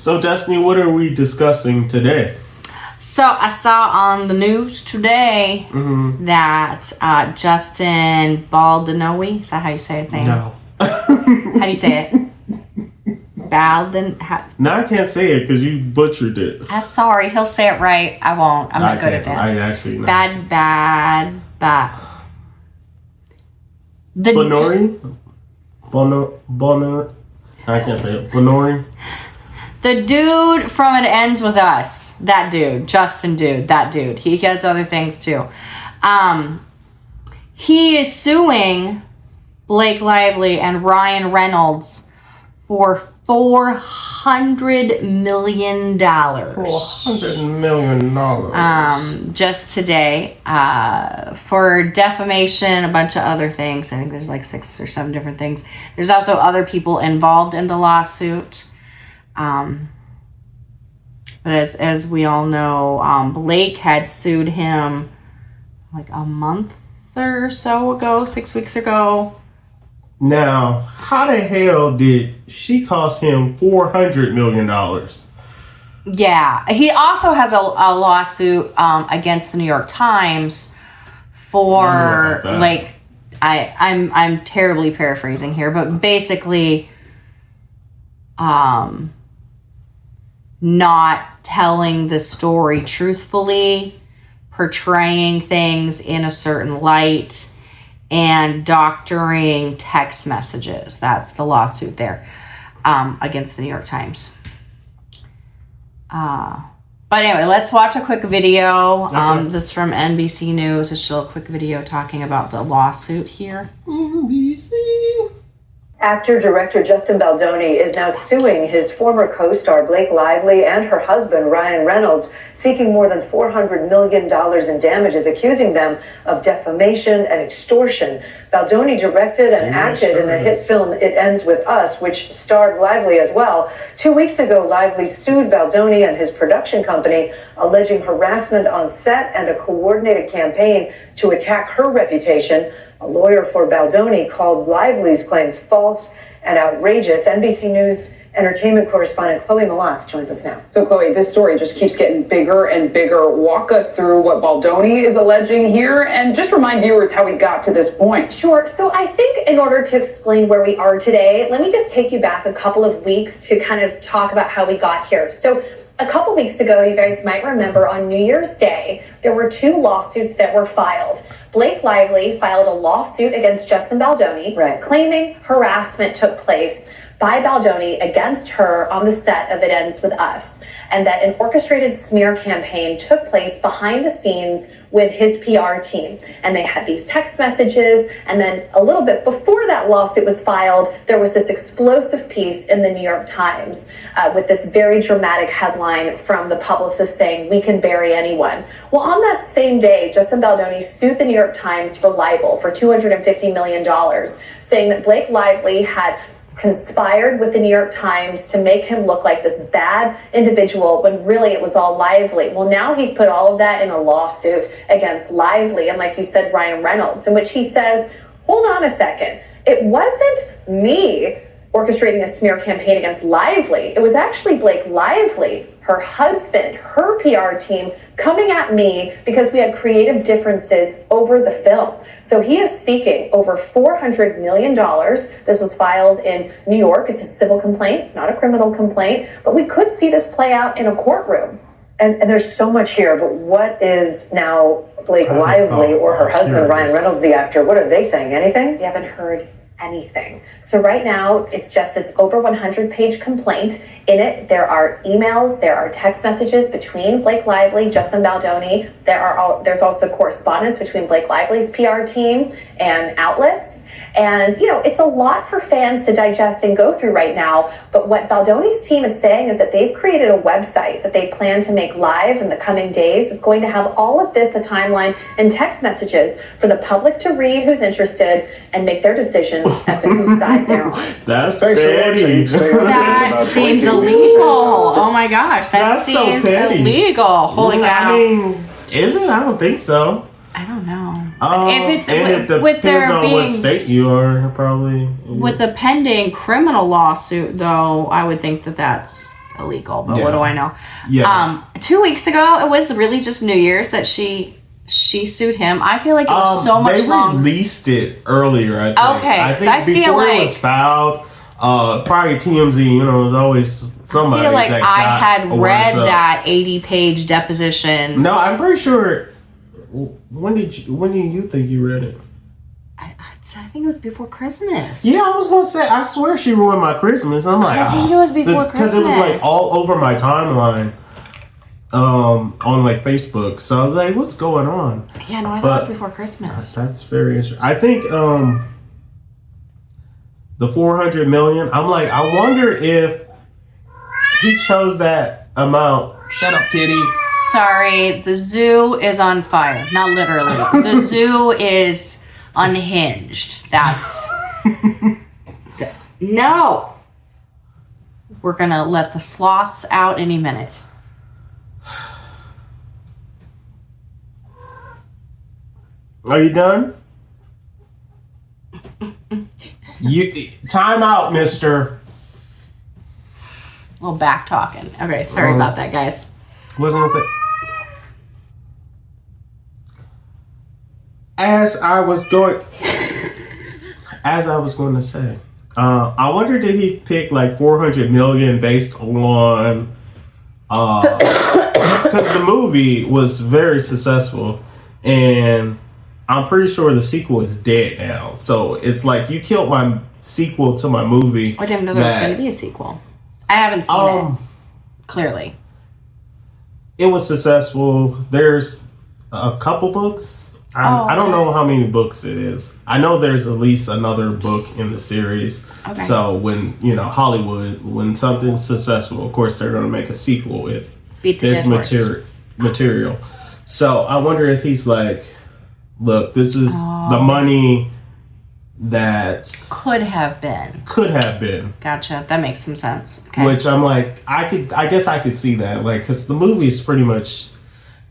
So, Destiny, what are we discussing today? So I saw on the news today that Justin Baldoni, is that how you say his name? No. How do you say it? No, I can't say it because you butchered it. I'm sorry, he'll say it right. I won't. I'm not good at that. I actually know. Bad. Bonori? I can't say it. Bonori? The dude from It Ends With Us. That dude. Justin dude. That dude. He has other things too. He is suing Blake Lively and Ryan Reynolds for $400 million. $400 million. Just today, for defamation, a bunch of other things. I think there's like 6 or 7 different things. There's also other people involved in the lawsuit. But as we all know, Blake had sued him like a month or so ago, 6 weeks ago. Now, how the hell did she cost him $400 million? Yeah, he also has a lawsuit against the New York Times for like I'm terribly paraphrasing here, but basically not telling the story truthfully, portraying things in a certain light, and doctoring text messages. That's the lawsuit there against the New York Times. But anyway, let's watch a quick video. Okay. This is from NBC News. It's still a quick video talking about the lawsuit here. NBC. Actor-director Justin Baldoni is now suing his former co-star Blake Lively and her husband Ryan Reynolds, seeking more than $400 million in damages, accusing them of defamation and extortion. Baldoni directed and acted in the hit film It Ends With Us, which starred Lively as well. 2 weeks ago, Lively sued Baldoni and his production company, alleging harassment on set and a coordinated campaign to attack her reputation. A lawyer for Baldoni called Lively's claims false and outrageous. NBC News entertainment correspondent Chloe Malas joins us now. So, Chloe, this story just keeps getting bigger and bigger. Walk us through what Baldoni is alleging here and just remind viewers how we got to this point. Sure. So I think in order to explain where we are today, let me just take you back a couple of weeks to kind of talk about how we got here. So a couple weeks ago, you guys might remember on New Year's Day, there were 2 lawsuits that were filed. Blake Lively filed a lawsuit against Justin Baldoni, claiming harassment took place by Baldoni against her on the set of It Ends With Us, and that an orchestrated smear campaign took place behind the scenes with his PR team. And they had these text messages, and then a little bit before that lawsuit was filed, there was this explosive piece in the New York Times with this very dramatic headline from the publicist saying, "We can bury anyone." Well, on that same day, Justin Baldoni sued the New York Times for libel for $250 million, saying that Blake Lively had conspired with the New York Times to make him look like this bad individual when really it was all Lively. Well, now he's put all of that in a lawsuit against Lively and, like you said, Ryan Reynolds, in which he says, hold on a second, it wasn't me orchestrating a smear campaign against Lively. It was actually Blake Lively, her husband, her PR team, coming at me because we had creative differences over the film. So he is seeking over $400 million. This was filed in New York. It's a civil complaint, not a criminal complaint, but we could see this play out in a courtroom. And there's so much here, but what is now Blake Lively or her husband, Ryan Reynolds, the actor, what are they saying? Anything? We haven't heard anything. So right now, it's just this over 100-page complaint. In it, there are emails, there are text messages between Blake Lively, Justin Baldoni. There's also correspondence between Blake Lively's PR team and outlets. And, you know, it's a lot for fans to digest and go through right now. But what Baldoni's team is saying is that they've created a website that they plan to make live in the coming days. It's going to have all of this, a timeline and text messages for the public to read who's interested and make their decision as to whose side they're on. That's petty. That seems illegal. Oh my gosh, that seems so illegal. Holy cow. I mean, is it? I don't think so. I don't know. If it's it depends on what state you are, probably. With a pending criminal lawsuit, though, I would think that that's illegal, but Yeah. what do I know? Yeah. 2 weeks ago, it was really just New Year's that she sued him. I feel like it was so much they longer. released it earlier, I think. Okay, I 'cause think I feel before it like- was filed, probably TMZ, it was always somebody I feel like that I got had a read words up. that 80-page deposition. No, I'm pretty sure. When do you think you read it? I think it was before Christmas. Yeah, I was gonna say. I swear she ruined my Christmas. I'm like, I think it was before because it was like Christmas. all over my timeline, on like Facebook. So I was like, what's going on? Yeah, no, I thought But- it was before Christmas. That's very interesting. I think the 400 million. I'm like, I wonder if he chose that amount. Shut up, kitty. Sorry, the zoo is on fire. Not literally. The zoo is unhinged. That's... No! We're gonna let the sloths out any minute. Are you done? You time out, mister. A little back talking. Okay, sorry about that, guys. What was I gonna say? As I was going to say, I wonder did he pick like 400 million based on because the movie was very successful, and I'm pretty sure the sequel is dead now. So it's like you killed my sequel to my movie. I didn't know there was going to be a sequel. I haven't seen it. Clearly. It was successful. There's a couple books. I don't know how many books it is. I know there's at least another book in the series. Okay. So when, Hollywood, when something's successful, of course they're going to make a sequel if Beat the there's dead horse. material. So I wonder if he's like, look, this is the money that Could have been. Gotcha. That makes some sense. Okay. Which I'm like, I guess I could see that, like, because the movie's pretty much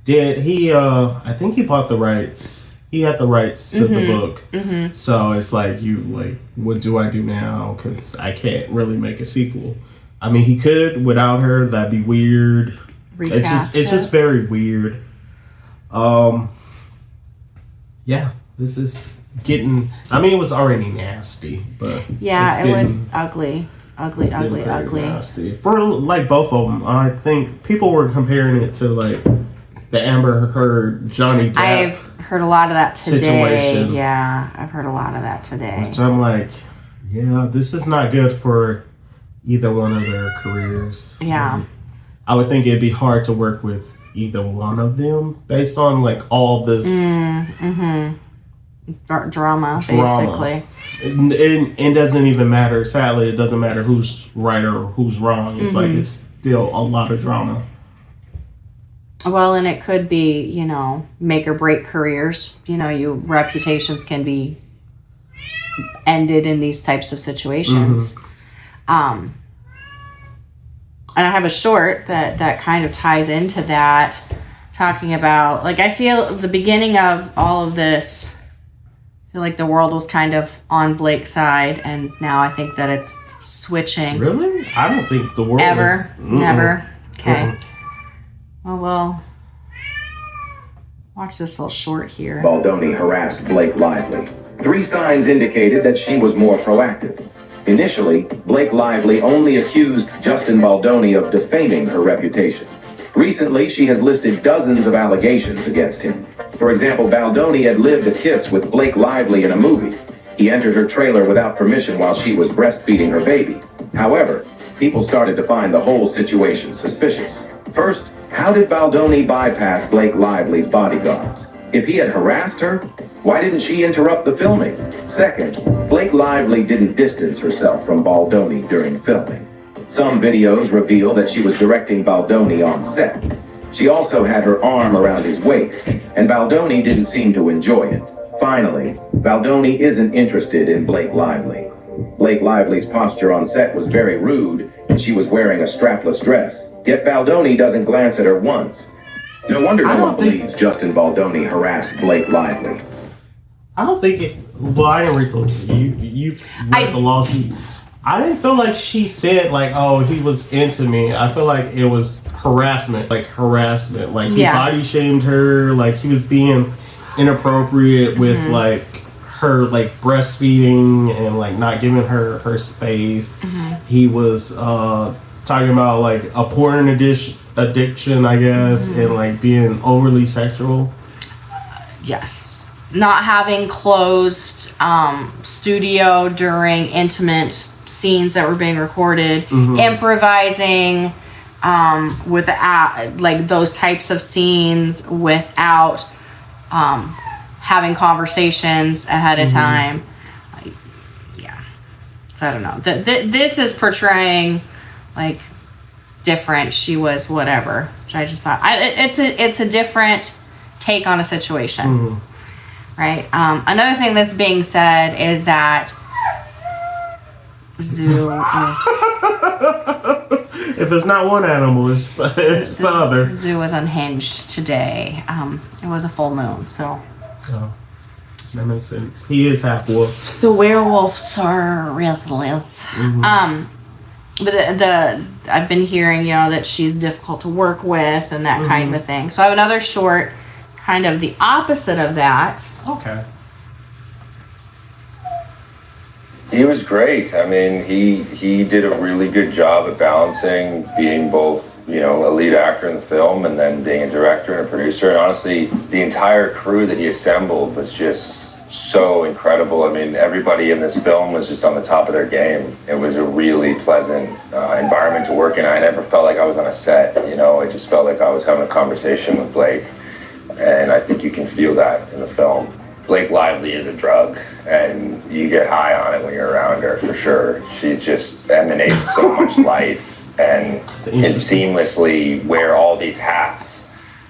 dead. He, I think he bought the rights. He had the rights to the book. Mm-hmm. So it's like, what do I do now? Because I can't really make a sequel. I mean, he could without her. That'd be weird. Recast It's just very weird. Yeah, this is getting. I mean, it was already nasty, but yeah, it's it was getting- ugly. it's getting pretty nasty. For like both of them, I think people were comparing it to like the Amber Heard Johnny Depp. I've heard a lot of that today. Situation. Yeah, I've heard a lot of that today. Which I'm like, yeah, this is not good for either one of their careers. Yeah. Like, I would think it'd be hard to work with either one of them based on like all this Drama, basically. It doesn't even matter. Sadly, it doesn't matter who's right or who's wrong. It's like it's still a lot of drama. Well, and it could be, make or break careers. Your reputations can be ended in these types of situations. And I have a short that kind of ties into that, talking about, like, I feel the beginning of all of this, I feel like the world was kind of on Blake's side, and now I think that it's switching. Really? I don't think the world Ever? is, Never? Okay. Well, watch this little short here. Baldoni harassed Blake Lively. 3 signs indicated that she was more proactive. Initially, Blake Lively only accused Justin Baldoni of defaming her reputation. Recently, she has listed dozens of allegations against him. For example, Baldoni had lived a kiss with Blake Lively in a movie. He entered her trailer without permission while she was breastfeeding her baby. However, people started to find the whole situation suspicious. First, how did Baldoni bypass Blake Lively's bodyguards? If he had harassed her, why didn't she interrupt the filming? Second, Blake Lively didn't distance herself from Baldoni during filming. Some videos reveal that she was directing Baldoni on set. She also had her arm around his waist, and Baldoni didn't seem to enjoy it. Finally, Baldoni isn't interested in Blake Lively. Blake Lively's posture on set was very rude, and she was wearing a strapless dress. Yet Baldoni doesn't glance at her once. No wonder no one believes Justin Baldoni harassed Blake Lively. I don't think it. Well, I didn't read the. You read the lawsuit. I didn't feel like she said like, "Oh, he was into me." I feel like it was harassment. Like he body shamed her. Like he was being inappropriate with like her like breastfeeding and like not giving her space. He was talking about like a porn addiction, I guess, and like being overly sexual. Yes. Not having closed studio during intimate scenes that were being recorded, improvising without like those types of scenes without having conversations ahead of time. So I don't know. This is portraying like different. She was whatever. Which I just thought it's a different take on a situation, right? Another thing that's being said is that Zoo is. If it's not one animal, it's the other. Zoo was unhinged today. It was a full moon, so. Oh, that makes sense. He is half wolf. The werewolves are restless. But the I've been hearing, that she's difficult to work with and that kind of thing. So I have another short, kind of the opposite of that. Okay. He was great. I mean, he did a really good job at balancing being both, a lead actor in the film and then being a director and a producer. And honestly, the entire crew that he assembled was just so incredible. I mean, everybody in this film was just on the top of their game. It was a really pleasant environment to work in. I never felt like I was on a set, I just felt like I was having a conversation with Blake. And I think you can feel that in the film. Blake Lively is a drug, and you get high on it when you're around her, for sure. She just emanates so much life and can seamlessly wear all these hats.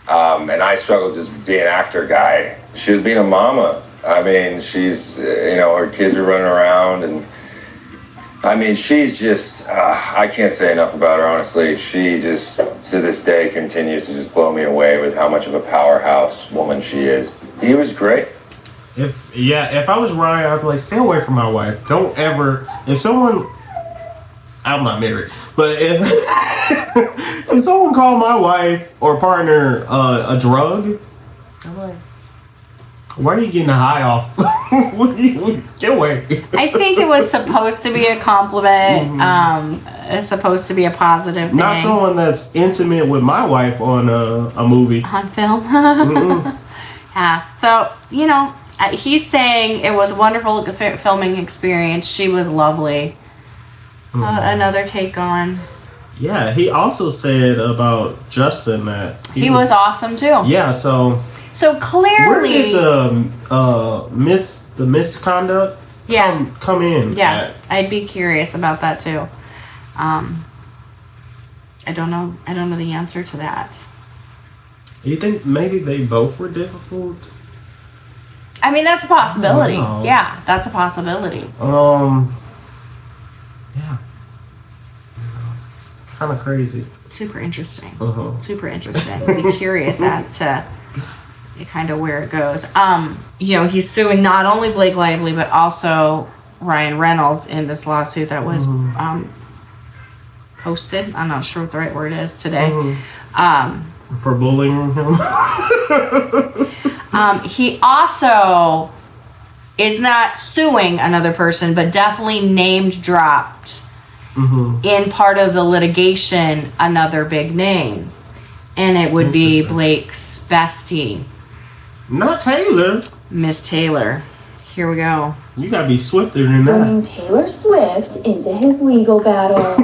And I struggled just being an actor guy. She was being a mama. I mean, she's, her kids are running around, and I mean, she's just, I can't say enough about her, honestly. She just, to this day, continues to just blow me away with how much of a powerhouse woman she is. He was great. If I was Ryan, I'd be like, stay away from my wife. Don't ever, I'm not married, but if someone called my wife or partner a drug, why are you getting a high off? Get away. I think it was supposed to be a compliment. It's supposed to be a positive thing. Not someone that's intimate with my wife on a movie. On film. Yeah. So, he's saying it was a wonderful filming experience. She was lovely. Another take on. Yeah, he also said about Justin that he was awesome too. Yeah, so clearly, where did the misconduct come in? Yeah, I'd be curious about that too. I don't know the answer to that. You think maybe they both were difficult? I mean, that's a possibility. Yeah, that's a possibility. Yeah. It's kind of crazy. Super interesting. Super interesting. I'd be curious as to kind of where it goes. He's suing not only Blake Lively, but also Ryan Reynolds in this lawsuit that was posted. I'm not sure what the right word is today. For bullying him. He also is not suing another person, but definitely named dropped in part of the litigation another big name. And it would be Blake's bestie. Not Taylor. Miss Taylor. Here we go. You gotta be swifter than that. Bringing Taylor Swift into his legal battle.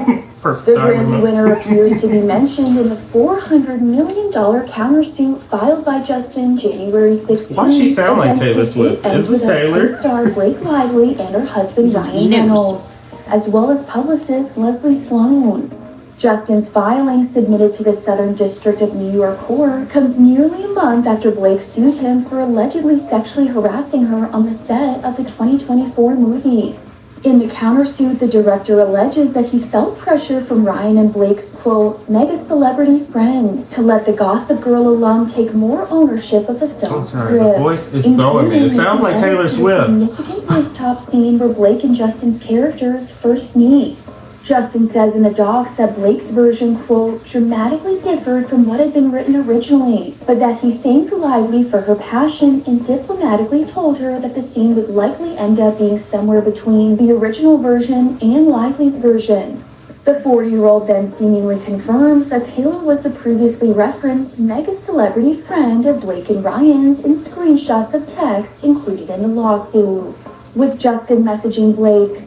Perfect. The Grammy winner appears to be mentioned in the $400 million countersuit filed by Justin January 16th. Why does she sound like Taylor Swift? Is this Taylor? Co-star Blake Lively and her husband Ryan Reynolds, as well as publicist Leslie Sloan. Justin's filing, submitted to the Southern District of New York Court, comes nearly a month after Blake sued him for allegedly sexually harassing her on the set of the 2024 movie. In the countersuit, the director alleges that he felt pressure from Ryan and Blake's, quote, mega celebrity friend to let the Gossip Girl alum take more ownership of the film's script. The voice is throwing me. It sounds like Taylor Swift. A significant rooftop scene where Blake and Justin's characters first meet. Justin says in the docs that Blake's version, quote, dramatically differed from what had been written originally, but that he thanked Lively for her passion and diplomatically told her that the scene would likely end up being somewhere between the original version and Lively's version. The 40-year-old then seemingly confirms that Taylor was the previously referenced mega celebrity friend of Blake and Ryan's in screenshots of texts included in the lawsuit. With Justin messaging Blake,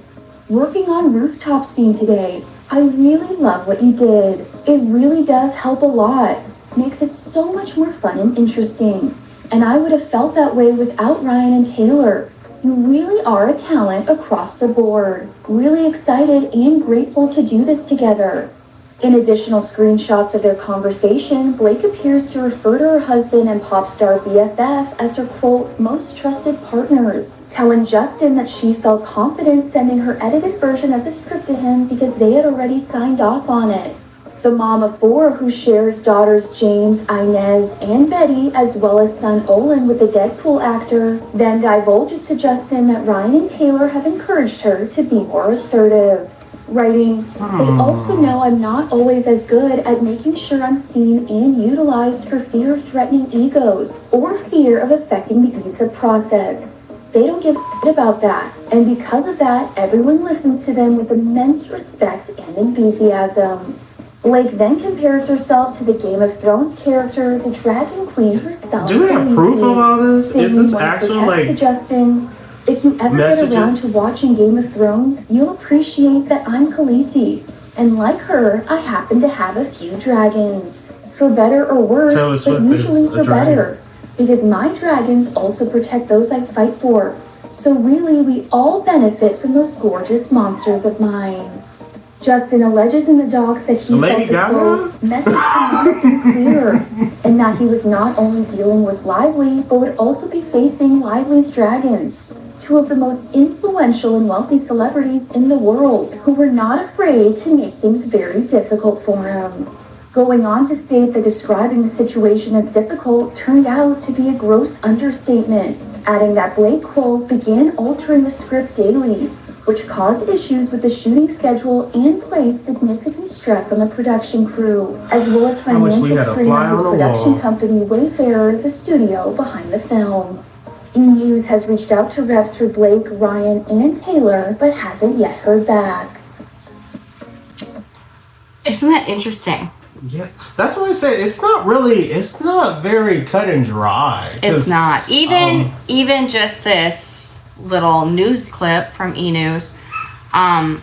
working on rooftop scene today. I really love what you did. It really does help a lot. Makes it so much more fun and interesting. And I would have felt that way without Ryan and Taylor. You really are a talent across the board. Really excited and grateful to do this together. In additional screenshots of their conversation, Blake appears to refer to her husband and pop star BFF as her, quote, most trusted partners, telling Justin that she felt confident sending her edited version of the script to him because they had already signed off on it. The mom of 4, who shares daughters James, Inez, and Betty, as well as son Olin with the Deadpool actor, then divulges to Justin that Ryan and Taylor have encouraged her to be more assertive. Writing, they also know I'm not always as good at making sure I'm seen and utilized for fear of threatening egos or fear of affecting the visa process. They don't give a about that, and because of that, everyone listens to them with immense respect and enthusiasm. Blake then compares herself to the Game of Thrones character, the Dragon Queen herself. Do we have proof of all this? Is this actual, like, to Justin, if you ever messages? get around to watching Game of Thrones, you'll appreciate that I'm Khaleesi, and like her, I happen to have a few dragons. For better or worse, but usually for better, because my dragons also protect those I fight for. So really, we all benefit from those gorgeous monsters of mine. Justin alleges in the docs that he felt the quote, message could not have been clearer, and that he was not only dealing with Lively, but would also be facing Lively's dragons, 2 of the most influential and wealthy celebrities in the world, who were not afraid to make things very difficult for him. Going on to state that describing the situation as difficult turned out to be a gross understatement, adding that Blake, quote, began altering the script daily, which caused issues with the shooting schedule and placed significant stress on the production crew, as well as financial strain on his production company, Wayfarer, the studio behind the film. E-News has reached out to reps for Blake, Ryan, and Taylor, but hasn't yet heard back. Isn't that interesting? Yeah, that's what I said. It's not very cut and dry. It's not. Even just this little news clip from E-News, the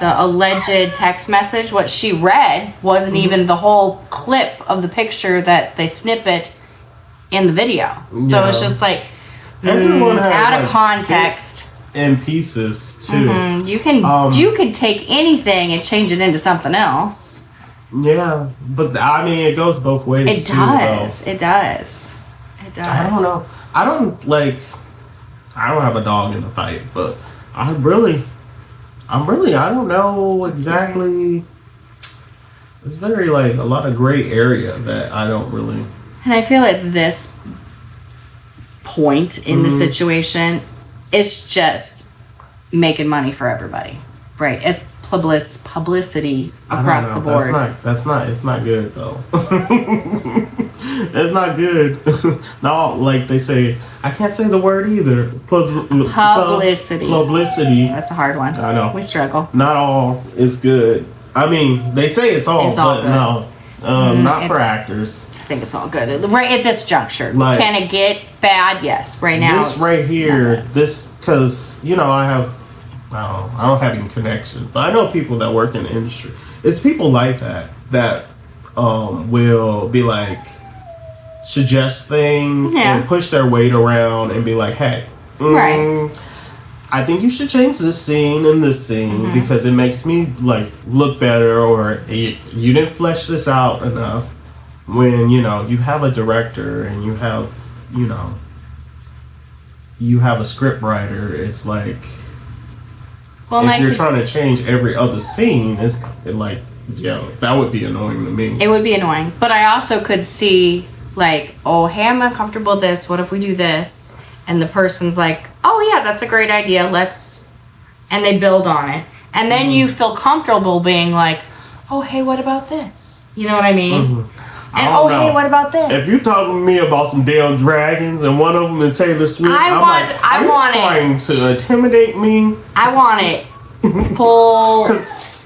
alleged text message, what she read wasn't even the whole clip of the picture that they snippet in the video. So it's just like everyone out of context and pieces too. You can take anything and change it into something else. Yeah, but I mean, it goes both ways. It does. It does. I don't know. I don't have a dog in the fight, but I don't know exactly. It's very like a lot of gray area that I don't really. And I feel at this point in the situation, it's just making money for everybody, right? It's publicity across the board. It's not good though. It's not good. No, like they say, I can't say the word either. Publicity. Publicity. That's a hard one. I know. We struggle. Not all is good. I mean, they say it's all but good. No. Not for actors. I think it's all good. Right at this juncture. Like, can it get bad? Yes. Right now. This right here, because, I don't have any connections, but I know people that work in the industry. It's people like that will be like, suggest things and push their weight around and be like, hey, I think you should change this scene and this scene because it makes me like look better, or you didn't flesh this out enough. When you have a director and you have a script writer, it's like Well, if you're trying to change every other scene, it's like, that would be annoying to me. It would be annoying. But I also could see, like, oh, hey, I'm uncomfortable with this. What if we do this? And the person's like, oh, yeah, that's a great idea. And they build on it. And then you feel comfortable being like, oh, hey, what about this? You know what I mean? And hey, what about this? If you talking to me about some damn dragons and one of them is Taylor Swift, I'm like, are you trying to intimidate me? I want it full.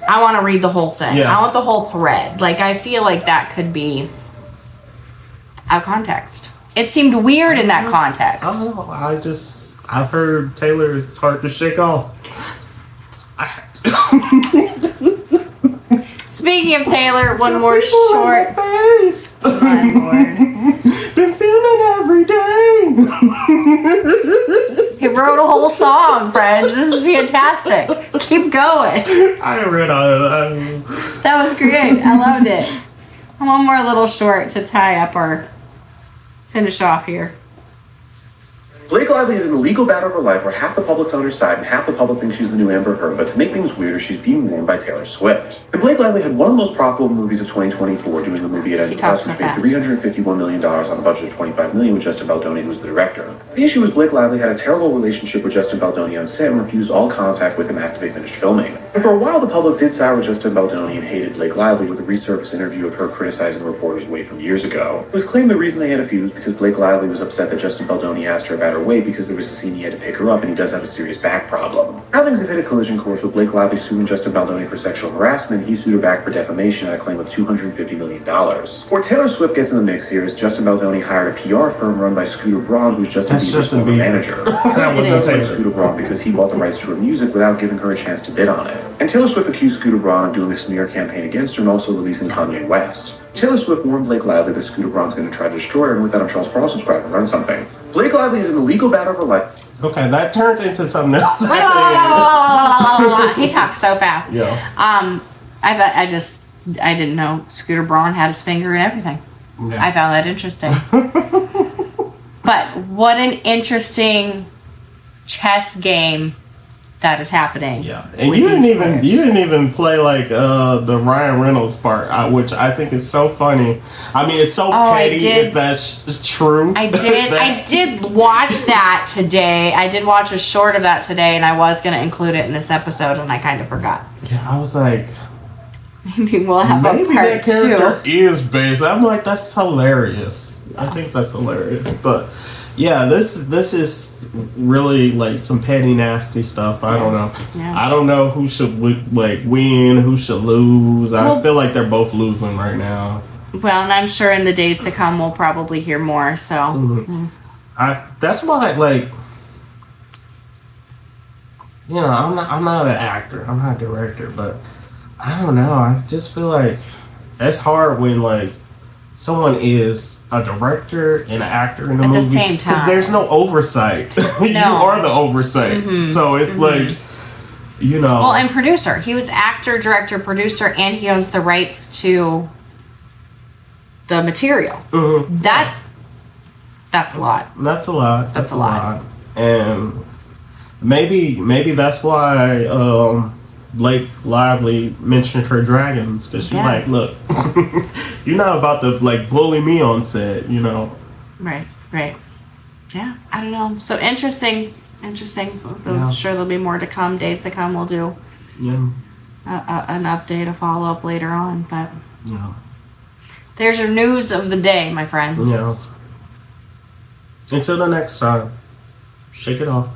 I want to read the whole thing. Yeah. I want the whole thread. Like, I feel like that could be out of context. It seemed weird in that context. I don't know. I've heard Taylor's hard to shake off. Speaking of Taylor, one more short. My Lord. Been feeling every day. He wrote a whole song, friends. This is fantastic. Keep going. I read all of that. That was great. I loved it. One more little short to tie up our finish off here. Blake Lively is in a legal battle of her life where half the public's on her side and half the public thinks she's the new Amber Heard, but to make things weirder, she's being warned by Taylor Swift. And Blake Lively had one of the most profitable movies of 2024, doing a movie at Enterprise, which made $351 million on a budget of $25 million with Justin Baldoni, who's the director. The issue was Blake Lively had a terrible relationship with Justin Baldoni on set and refused all contact with him after they finished filming. And for a while, the public did side with Justin Baldoni and hated Blake Lively with a resurfaced interview of her criticizing the reporter's weight from years ago. It was claimed the reason they had a feud was because Blake Lively was upset that Justin Baldoni asked her about her weight because there was a scene he had to pick her up and he does have a serious back problem. Now things have hit a collision course with Blake Lively suing Justin Baldoni for sexual harassment. He sued her back for defamation at a claim of $250 million. Where Taylor Swift gets in the mix here is Justin Baldoni hired a PR firm run by Scooter Braun, who's Justin Bieber's former manager. Taylor Swift Scooter Braun because he bought the rights to her music without giving her a chance to bid on it. And Taylor Swift accused Scooter Braun of doing a smear campaign against her and also releasing Kanye West. Taylor Swift warned Blake Lively that Scooter Braun's going to try to destroy her, and with that I'm Charles Paul, subscribe and run something. Blake Lively is in a legal battle of her life. Okay, that turned into something else. He talks so fast. Yeah. I didn't know Scooter Braun had his finger in everything. Yeah. I found that interesting. But what an interesting chess game that is happening. Yeah, and you didn't even play like the Ryan Reynolds part, which I think is so funny. I mean, it's so petty if that's true. I did watch that today. I did watch a short of that today, and I was going to include it in this episode, and I kind of forgot. Yeah, I was like, maybe we'll have a part that character two. is based. I'm like, that's hilarious. I think that's hilarious, but. Yeah, this is really like some petty, nasty stuff. I don't know. Yeah. I don't know who should win, who should lose. I feel like they're both losing right now. Well, and I'm sure in the days to come we'll probably hear more. So that's why, like, you know, I'm not an actor. I'm not a director, but I don't know. I just feel like it's hard when like someone is a director and an actor in a movie. At the same time. Because there's no oversight. You are the oversight. Mm-hmm. So it's like, you know. Well, and producer. He was actor, director, producer, and he owns the rights to the material. Mm-hmm. That's a lot. That's a lot. That's a lot. And maybe that's why Blake Lively mentioned her dragons, because she's like, look, you're not about to like bully me on set, you know. Right. Yeah, I don't know. So interesting. I'm sure there'll be more to come, days to come. We'll do an update, a follow-up later on, but there's your news of the day, my friends. Yeah. Until the next time, shake it off.